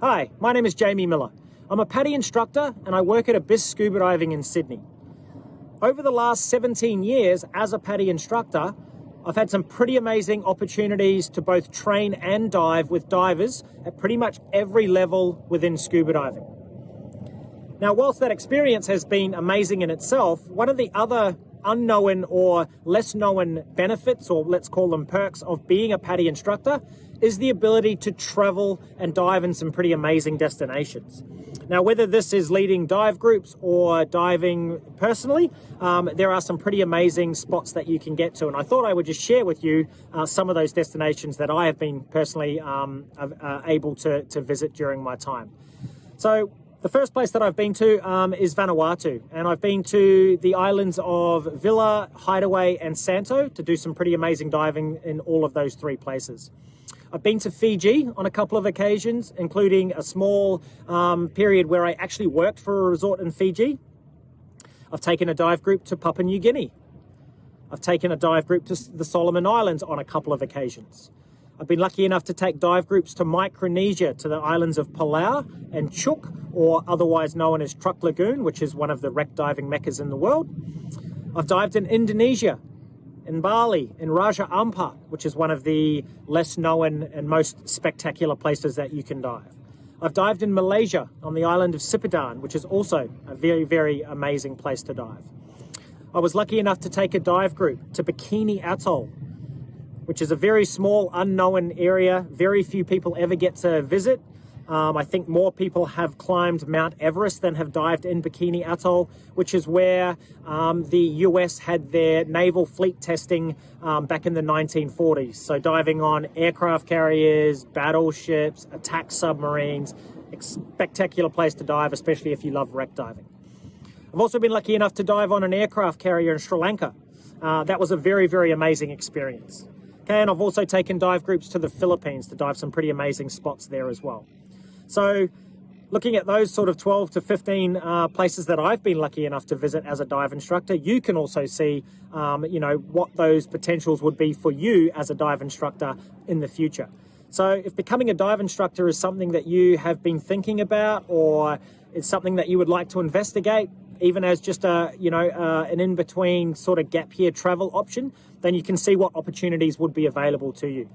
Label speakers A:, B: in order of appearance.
A: Hi, my name is Jamie Miller. I'm a PADI instructor and I work at Abyss Scuba Diving in Sydney. Over the last 17 years as a PADI instructor, I've had some pretty amazing opportunities to both train and dive with divers at pretty much every level within scuba diving. Now, whilst that experience has been amazing in itself, one of the other unknown or less known benefits, or let's call them perks, of being a PADI instructor is the ability to travel and dive in some pretty amazing destinations. Now, whether this is leading dive groups or diving personally, there are some pretty amazing spots that you can get to. And I thought I would just share with you some of those destinations that I have been personally able to visit during my time. So the first place that I've been to is Vanuatu, and I've been to the islands of Villa, Hideaway and Santo to do some pretty amazing diving in all of those three places. I've been to Fiji on a couple of occasions, including a small period where I actually worked for a resort in Fiji. I've taken a dive group to Papua New Guinea. I've taken a dive group to the Solomon Islands on a couple of occasions. I've been lucky enough to take dive groups to Micronesia, to the islands of Palau and Truk, or otherwise known as Truk Lagoon, which is one of the wreck diving meccas in the world. I've dived in Indonesia, in Bali, in Raja Ampat, which is one of the less known and most spectacular places that you can dive. I've dived in Malaysia on the island of Sipadan, which is also a very, very amazing place to dive. I was lucky enough to take a dive group to Bikini Atoll, which is a very small, unknown area. Very few people ever get to visit. I think more people have climbed Mount Everest than have dived in Bikini Atoll, which is where the US had their naval fleet testing back in the 1940s. So diving on aircraft carriers, battleships, attack submarines, spectacular place to dive, especially if you love wreck diving. I've also been lucky enough to dive on an aircraft carrier in Sri Lanka. That was a very, very amazing experience. Okay, and I've also taken dive groups to the Philippines to dive some pretty amazing spots there as well. So looking at those sort of 12 to 15 places that I've been lucky enough to visit as a dive instructor, you can also see, what those potentials would be for you as a dive instructor in the future. So if becoming a dive instructor is something that you have been thinking about, or it's something that you would like to investigate, even as just an in-between sort of gap year travel option, then you can see what opportunities would be available to you.